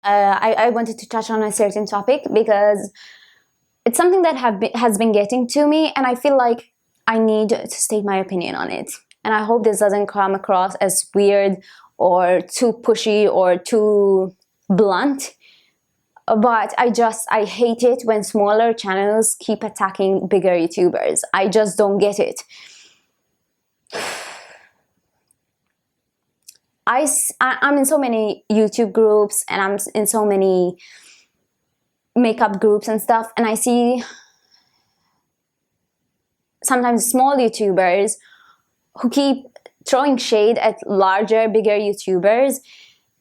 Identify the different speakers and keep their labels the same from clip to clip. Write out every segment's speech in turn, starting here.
Speaker 1: I wanted to touch on a certain topic because it's something that has been getting to me, and I feel like I need to state my opinion on it. And I hope this doesn't come across as weird or too pushy or too blunt. But I hate it when smaller channels keep attacking bigger YouTubers. I just don't get it. I'm in so many YouTube groups, and I'm in so many makeup groups and stuff, and I see sometimes small YouTubers who keep throwing shade at larger, bigger YouTubers,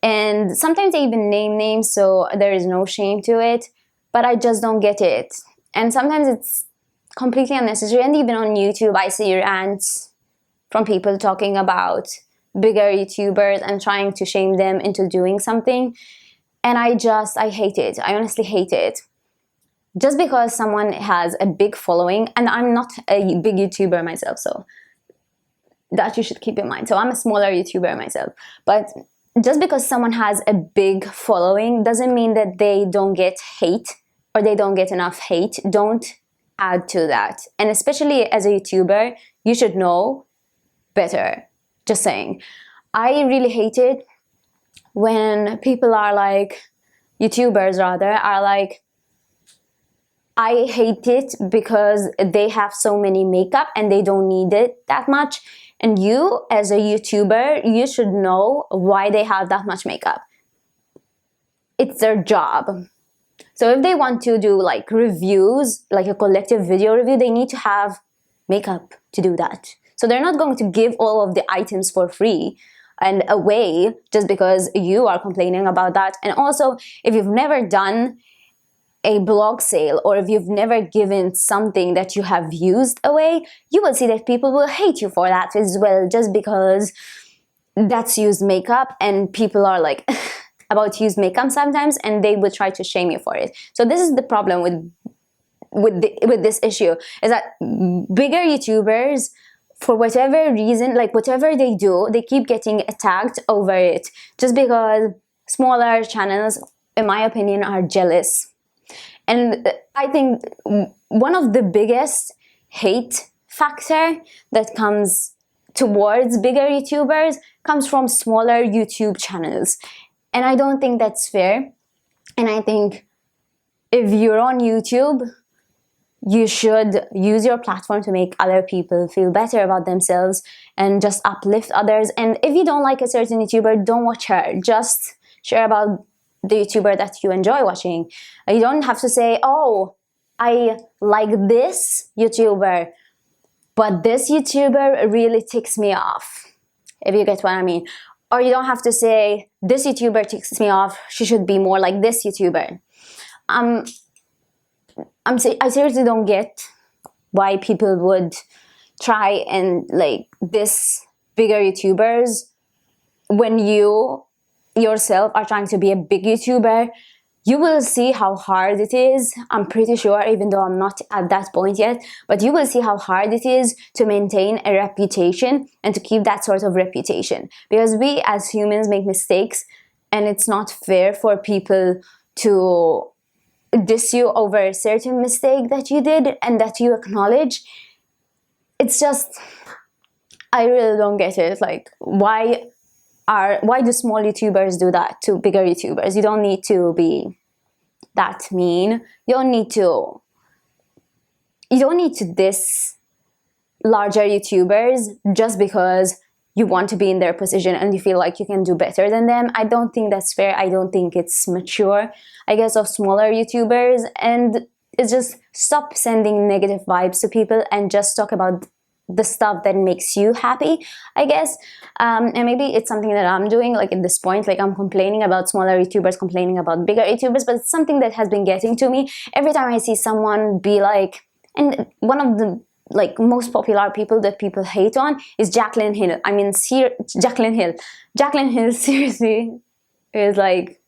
Speaker 1: and sometimes they even name names, so there is no shame to it, but I just don't get it. And sometimes it's completely unnecessary, and even on YouTube I see rants from people talking about bigger YouTubers and trying to shame them into doing something, and I hate it. I honestly hate it. Just because someone has a big following, and I'm not a big YouTuber myself, so that you should keep in mind. So I'm a smaller YouTuber myself, but just because someone has a big following doesn't mean that they don't get hate or they don't get enough hate. Don't add to that. And especially as a YouTuber, you should know better. Just saying. I really hate it when people are like, YouTubers rather, are like, I hate it because they have so many makeup and they don't need it that much. And you, as a YouTuber, you should know why they have that much makeup. It's their job. So if they want to do like reviews, like a collective video review, they need to have makeup to do that. So they're not going to give all of the items for free and away just because you are complaining about that. And also, if you've never done a blog sale, or if you've never given something that you have used away, you will see that people will hate you for that as well, just because that's used makeup, and people are like about used makeup sometimes, and they will try to shame you for it. So this is the problem with this issue, is that bigger YouTubers, for whatever reason, like whatever they do, they keep getting attacked over it, just because smaller channels, in my opinion, are jealous. And I think one of the biggest hate factor that comes towards bigger YouTubers comes from smaller YouTube channels. And I don't think that's fair. And I think if you're on YouTube, you should use your platform to make other people feel better about themselves and just uplift others. And if you don't like a certain YouTuber, don't watch her. Just share about the YouTuber that you enjoy watching. You don't have to say, oh, I like this YouTuber, but this YouTuber really ticks me off, if you get what I mean. Or you don't have to say, this YouTuber ticks me off, she should be more like this YouTuber. I seriously don't get why people would try and like diss bigger YouTubers when you yourself are trying to be a big YouTuber. You will see how hard it is. I'm pretty sure, even though I'm not at that point yet, but you will see how hard it is to maintain a reputation and to keep that sort of reputation, because we as humans make mistakes, and it's not fair for people to diss you over a certain mistake that you did and that you acknowledge. It's just, I really don't get it. Like, why do small YouTubers do that to bigger YouTubers? You don't need to be that mean. You don't need to diss larger YouTubers just because you want to be in their position and you feel like you can do better than them. I don't think that's fair. I don't think it's mature, I guess, of smaller YouTubers. And it's just, stop sending negative vibes to people and just talk about the stuff that makes you happy, I guess. And maybe it's something that I'm doing, like at this point, like I'm complaining about smaller YouTubers, complaining about bigger YouTubers, but it's something that has been getting to me. Every time I see someone be like, and one of the like most popular people that people hate on is Jaclyn Hill. I mean, Jaclyn Hill. Jaclyn Hill seriously is like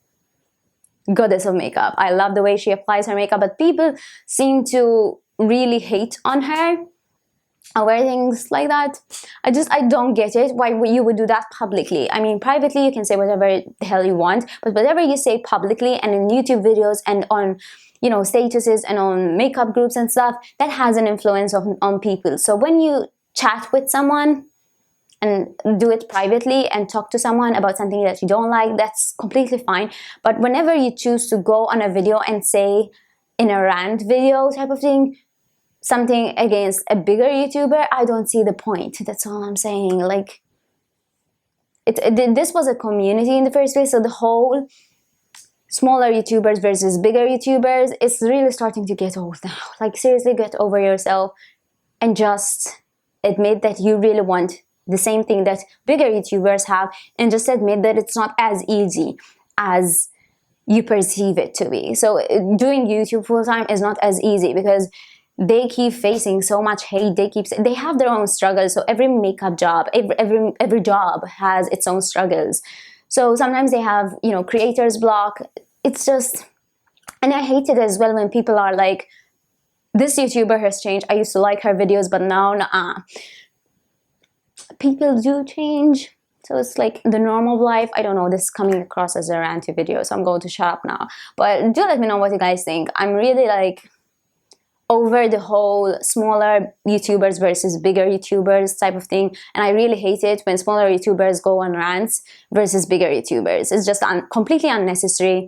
Speaker 1: goddess of makeup. I love the way she applies her makeup, but people seem to really hate on her. aware things like that. I don't get it why you would do that publicly. I mean, privately you can say whatever the hell you want, but whatever you say publicly and in YouTube videos and on, you know, statuses and on makeup groups and stuff, that has an influence on people. So when you chat with someone and do it privately and talk to someone about something that you don't like, that's completely fine. But whenever you choose to go on a video and say in a rant video type of thing something against a bigger YouTuber, I don't see the point. That's all I'm saying. Like, this was a community in the first place, so the whole smaller YouTubers versus bigger YouTubers, it's really starting to get old now. Like, seriously, get over yourself and just admit that you really want the same thing that bigger YouTubers have, and just admit that it's not as easy as you perceive it to be. So doing YouTube full time is not as easy because they keep facing so much hate. They have their own struggles. So every makeup job, every job has its own struggles. So sometimes they have, you know, creator's block. It's just, and I hate it as well when people are like, this YouTuber has changed. I used to like her videos, but now, nah. People do change. So it's like the normal of life. I don't know, this is coming across as a ranty video, so I'm going to shut up now. But do let me know what you guys think. I'm really like over the whole smaller YouTubers versus bigger YouTubers type of thing, and I really hate it when smaller YouTubers go on rants versus bigger YouTubers. It's just completely unnecessary.